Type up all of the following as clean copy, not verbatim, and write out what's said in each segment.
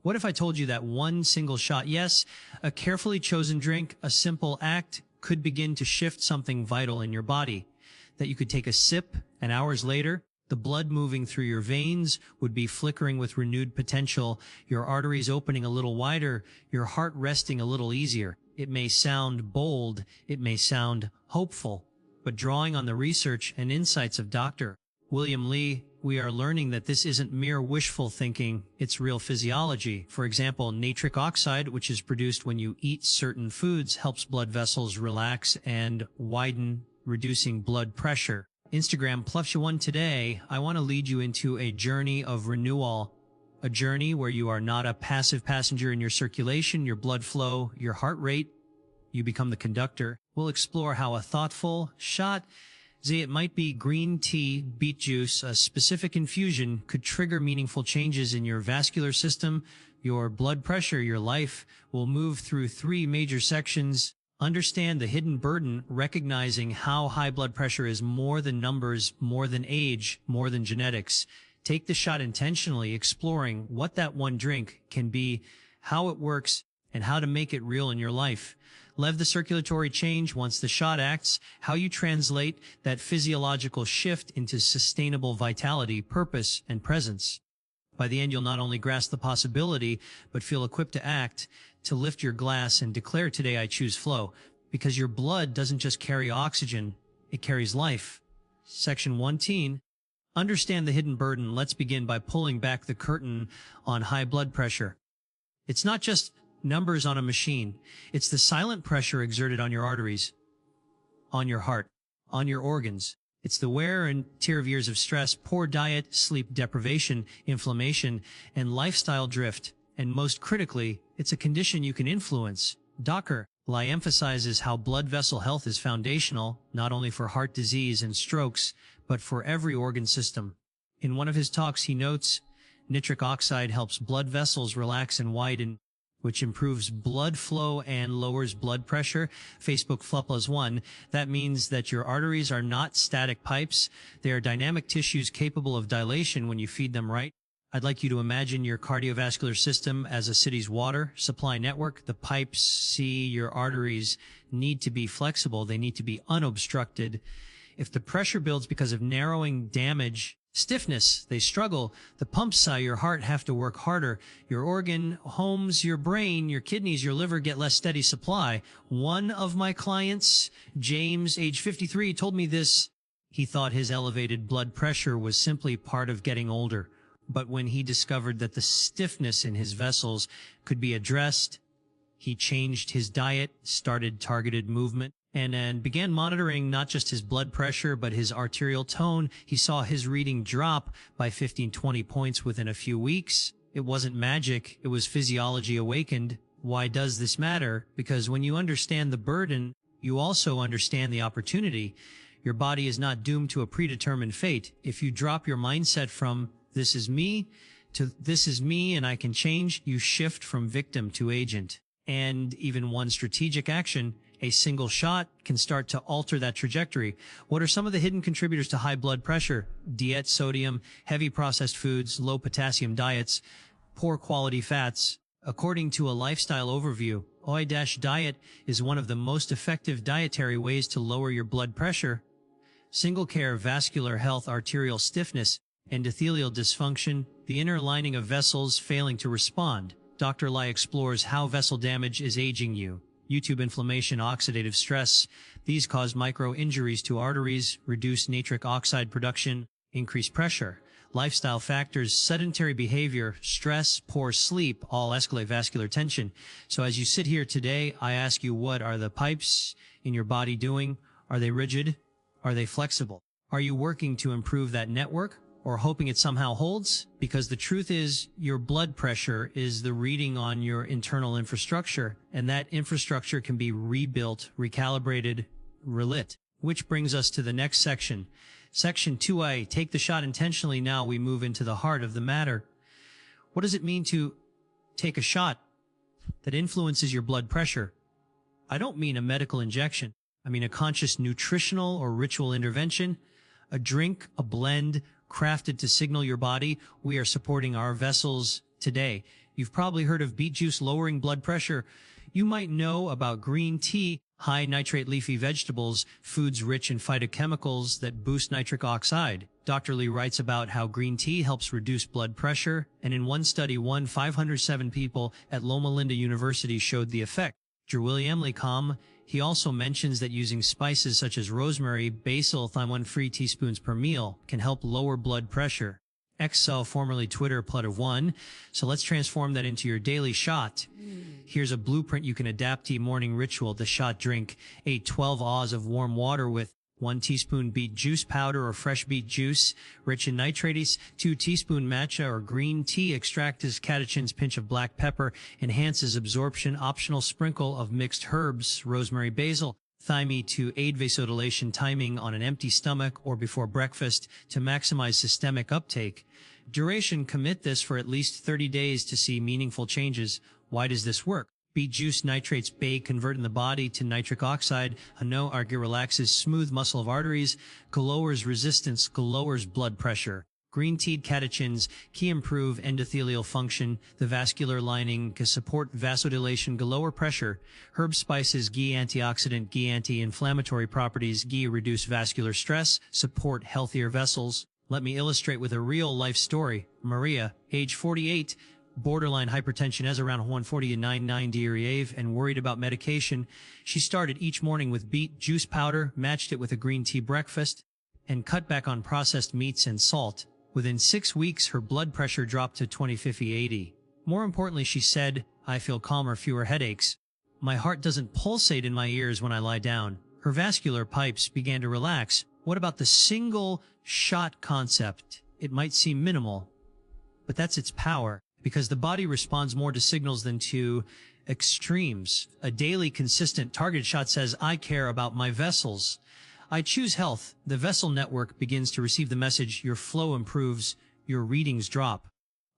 What if I told you that one single shot, yes, a carefully chosen drink, a simple act, could begin to shift something vital in your body? That you could take a sip, and hours later, the blood moving through your veins would be flickering with renewed potential, your arteries opening a little wider, your heart resting a little easier. It may sound bold, it may sound hopeful, but drawing on the research and insights of Dr. William Lee, we are learning that this isn't mere wishful thinking, it's real physiology. For example, nitric oxide, which is produced when you eat certain foods, helps blood vessels relax and widen, reducing blood pressure. Instagram plus you one today. I want to lead you into a journey of renewal, a journey where you are not a passive passenger in your circulation, your blood flow, your heart rate. You become the conductor. We'll explore how a thoughtful shot, it might be green tea, beet juice, a specific infusion, could trigger meaningful changes in your vascular system, your blood pressure, your life. Will move through three major sections. Understand the hidden burden, recognizing how high blood pressure is more than numbers, more than age, more than genetics. Take the shot intentionally, exploring what that one drink can be, how it works, and how to make it real in your life. Lev the circulatory change once the shot acts, how you translate that physiological shift into sustainable vitality, purpose, and presence. By the end, you'll not only grasp the possibility, but feel equipped to act, to lift your glass and declare, today I choose flow, because your blood doesn't just carry oxygen, it carries life. Section 1. Understand the hidden burden. Let's begin by pulling back the curtain on high blood pressure. It's not just numbers on a machine. It's the silent pressure exerted on your arteries, on your heart, on your organs. It's the wear and tear of years of stress, poor diet, sleep deprivation, inflammation, and lifestyle drift. And most critically, it's a condition you can influence. Dr. Lee emphasizes how blood vessel health is foundational, not only for heart disease and strokes, but for every organ system. In one of his talks, he notes, nitric oxide helps blood vessels relax and widen, which improves blood flow and lowers blood pressure. Facebook +1. That means that your arteries are not static pipes. They are dynamic tissues capable of dilation when you feed them right. I'd like you to imagine your cardiovascular system as a city's water supply network. The pipes, your arteries need to be flexible. They need to be unobstructed. If the pressure builds because of narrowing, damage, stiffness, they struggle. The pumps your heart have to work harder. Your organ homes, your brain, your kidneys, your liver get less steady supply. One of my clients, James, age 53, told me this. He thought his elevated blood pressure was simply part of getting older. But when he discovered that the stiffness in his vessels could be addressed, he changed his diet, started targeted movement, and began monitoring not just his blood pressure, but his arterial tone. He saw his reading drop by 15-20 points within a few weeks. It wasn't magic. It was physiology awakened. Why does this matter? Because when you understand the burden, you also understand the opportunity. Your body is not doomed to a predetermined fate. If you drop your mindset from this is me to this is me and I can change, you shift from victim to agent. And even one strategic action, a single shot, can start to alter that trajectory. What are some of the hidden contributors to high blood pressure? Diet, sodium, heavy processed foods, low potassium diets, poor quality fats. According to a lifestyle overview, OI-diet is one of the most effective dietary ways to lower your blood pressure. Single care, vascular health, arterial stiffness, endothelial dysfunction, the inner lining of vessels failing to respond. Dr. Lee explores how vessel damage is aging you. YouTube inflammation, oxidative stress. These cause micro-injuries to arteries, reduce nitric oxide production, increase pressure. Lifestyle factors, sedentary behavior, stress, poor sleep, all escalate vascular tension. So as you sit here today, I ask you, what are the pipes in your body doing? Are they rigid? Are they flexible? Are you working to improve that network, or hoping it somehow holds? Because the truth is, your blood pressure is the reading on your internal infrastructure, and that infrastructure can be rebuilt, recalibrated, relit. Which brings us to the next section. Section 2A, take the shot intentionally. Now we move into the heart of the matter. What does it mean to take a shot that influences your blood pressure? I don't mean a medical injection. I mean a conscious nutritional or ritual intervention, a drink, a blend, crafted to signal your body, we are supporting our vessels today. You've probably heard of beet juice lowering blood pressure. You might know about green tea, high nitrate leafy vegetables, foods rich in phytochemicals that boost nitric oxide. Dr. Lee writes about how green tea helps reduce blood pressure, and in one study, 507 people at Loma Linda University showed the effect. William he also mentions that using spices such as rosemary, basil, thyme 1 teaspoons per meal can help lower blood pressure. XO, formerly Twitter, Plot of One. So let's transform that into your daily shot. Here's a blueprint you can adapt to your morning ritual. The shot: drink 12 oz of warm water with 1 teaspoon beet juice powder or fresh beet juice, rich in nitrates, 2 teaspoon matcha or green tea extract as catechins, pinch of black pepper, enhances absorption, optional sprinkle of mixed herbs, rosemary, basil, thyme to aid vasodilation, timing on an empty stomach or before breakfast to maximize systemic uptake. Duration: commit this for at least 30 days to see meaningful changes. Why does this work? Beet juice nitrates convert in the body to nitric oxide. Relaxes smooth muscle of arteries, lowers resistance, lowers blood pressure. Green tea catechins improve endothelial function, the vascular lining support vasodilation, lower pressure. Herb spices antioxidant, anti-inflammatory properties, reduce vascular stress, support healthier vessels. Let me illustrate with a real life story. Maria, age 48, borderline hypertension as around 149 diureave and worried about medication. She started each morning with beet juice powder, matched it with a green tea breakfast, and cut back on processed meats and salt. Within 6 weeks, her blood pressure dropped to 20/50/80. More importantly, she said, "I feel calmer, fewer headaches. My heart doesn't pulsate in my ears when I lie down." Her vascular pipes began to relax. What about the single shot concept? It might seem minimal, but that's its power, because the body responds more to signals than to extremes. A daily, consistent, targeted shot says, "I care about my vessels. I choose health." The vessel network begins to receive the message. Your flow improves, your readings drop.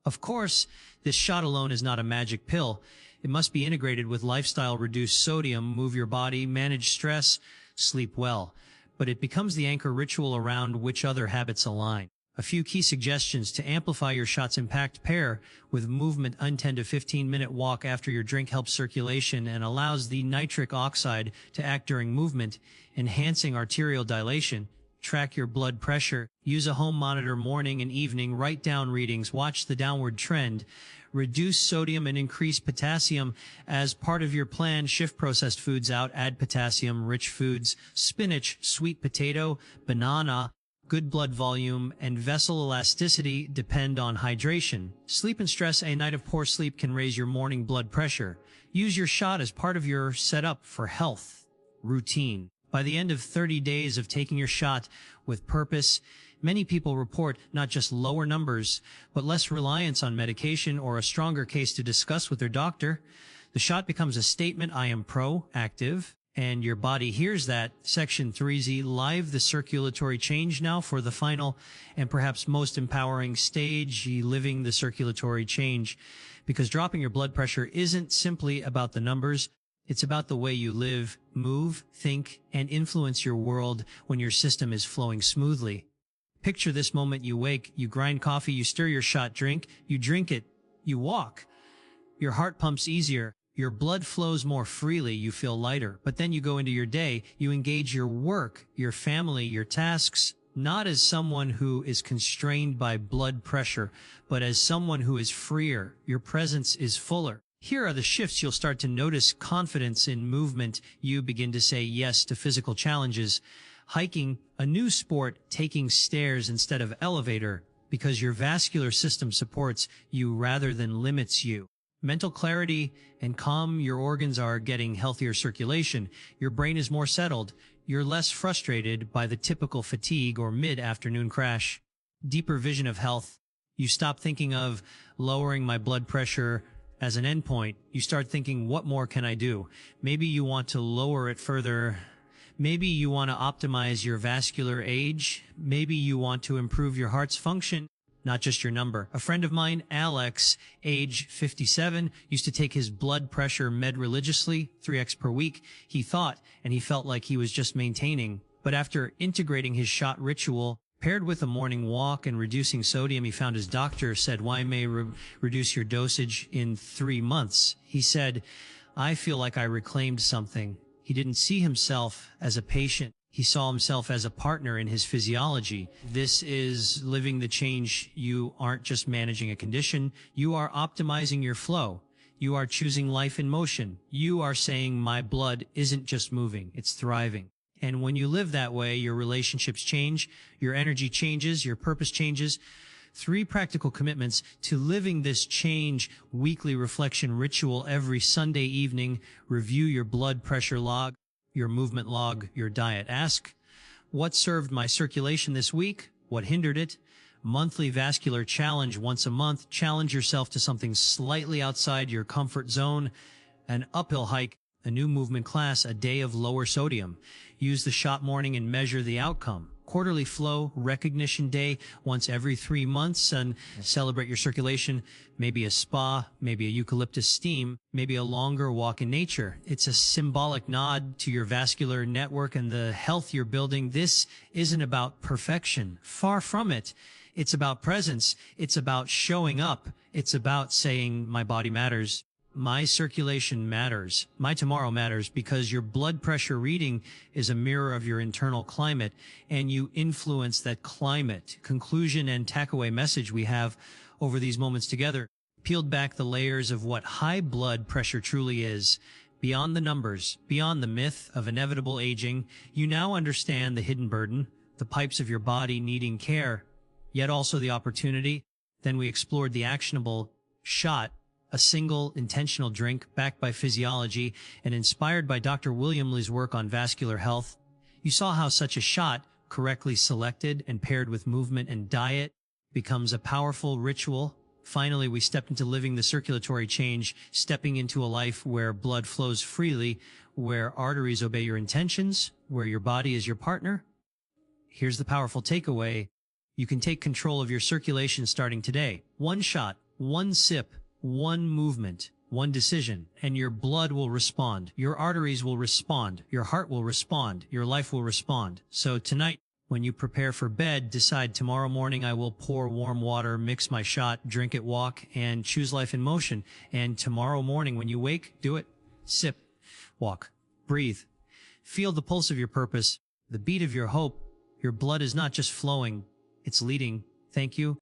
Of course, this shot alone is not a magic pill. It must be integrated with lifestyle: reduce sodium, move your body, manage stress, sleep well. But it becomes the anchor ritual around which other habits align. A few key suggestions to amplify your shot's impact: pair with movement. A 10 to 15-minute walk after your drink helps circulation and allows the nitric oxide to act during movement, enhancing arterial dilation. Track your blood pressure. Use a home monitor morning and evening. Write down readings. Watch the downward trend. Reduce sodium and increase potassium as part of your plan. Shift processed foods out. Add potassium-rich foods. Spinach, sweet potato, banana. Good blood volume and vessel elasticity depend on hydration. Sleep and stress. A night of poor sleep can raise your morning blood pressure. Use your shot as part of your setup for health routine. By the end of 30 days of taking your shot with purpose, many people report not just lower numbers, but less reliance on medication or a stronger case to discuss with their doctor. The shot becomes a statement: I am proactive. And your body hears that. Section 3Z, live the circulatory change now for the final and perhaps most empowering stage, living the circulatory change. Because dropping your blood pressure isn't simply about the numbers. It's about the way you live, move, think, and influence your world when your system is flowing smoothly. Picture this moment: you wake, you grind coffee, you stir your shot drink, you drink it, you walk. Your heart pumps easier. Your blood flows more freely, you feel lighter. But then you go into your day, you engage your work, your family, your tasks, not as someone who is constrained by blood pressure, but as someone who is freer. Your presence is fuller. Here are the shifts you'll start to notice: confidence in movement. You begin to say yes to physical challenges. Hiking, a new sport, taking stairs instead of elevator, because your vascular system supports you rather than limits you. Mental clarity and calm. Your organs are getting healthier circulation. Your brain is more settled. You're less frustrated by the typical fatigue or mid-afternoon crash. Deeper vision of health. You stop thinking of lowering my blood pressure as an endpoint. You start thinking, what more can I do? Maybe you want to lower it further. Maybe you want to optimize your vascular age. Maybe you want to improve your heart's function, not just your number. A friend of mine, Alex, age 57, used to take his blood pressure med religiously, 3x per week. He thought and he felt like he was just maintaining. But after integrating his shot ritual, Paired with a morning walk and reducing sodium, he found his doctor said, "Why may reduce your dosage in 3 months?" He said, "I feel like I reclaimed something." He didn't see himself as a patient. He saw himself as a partner in his physiology. This is living the change. You aren't just managing a condition. You are optimizing your flow. You are choosing life in motion. You are saying, my blood isn't just moving, it's thriving. And when you live that way, your relationships change, your energy changes, your purpose changes. 3 practical commitments to living this change weekly reflection ritual every Sunday evening. Review your blood pressure log, your movement log, your diet. Ask, what served my circulation this week? What hindered it? Monthly vascular challenge once a month. Challenge yourself to something slightly outside your comfort zone. An uphill hike, a new movement class, a day of lower sodium. Use the shot morning and measure the outcome. Quarterly flow recognition day once every 3 months and celebrate your circulation. Maybe a spa, maybe a eucalyptus steam, maybe a longer walk in nature. It's a symbolic nod to your vascular network and the health you're building. This isn't about perfection. Far from it. It's about presence. It's about showing up. It's about saying, my body matters. My circulation matters. My tomorrow matters, because your blood pressure reading is a mirror of your internal climate, and you influence that climate. Conclusion and takeaway message we have over these moments together. Peeled back the layers of what high blood pressure truly is. Beyond the numbers, beyond the myth of inevitable aging, you now understand the hidden burden, the pipes of your body needing care, yet also the opportunity. Then we explored the actionable shot, a single intentional drink backed by physiology and inspired by Dr. William Li's work on vascular health. You saw how such a shot, correctly selected and paired with movement and diet, becomes a powerful ritual. Finally, we stepped into living the circulatory change, stepping into a life where blood flows freely, where arteries obey your intentions, where your body is your partner. Here's the powerful takeaway. You can take control of your circulation starting today. 1 shot, 1 sip, 1 movement, 1 decision, and your blood will respond. Your arteries will respond. Your heart will respond. Your life will respond. So tonight, when you prepare for bed, decide tomorrow morning I will pour warm water, mix my shot, drink it, walk, and choose life in motion. And tomorrow morning when you wake, do it. Sip, walk, breathe. Feel the pulse of your purpose, the beat of your hope. Your blood is not just flowing, it's leading. Thank you.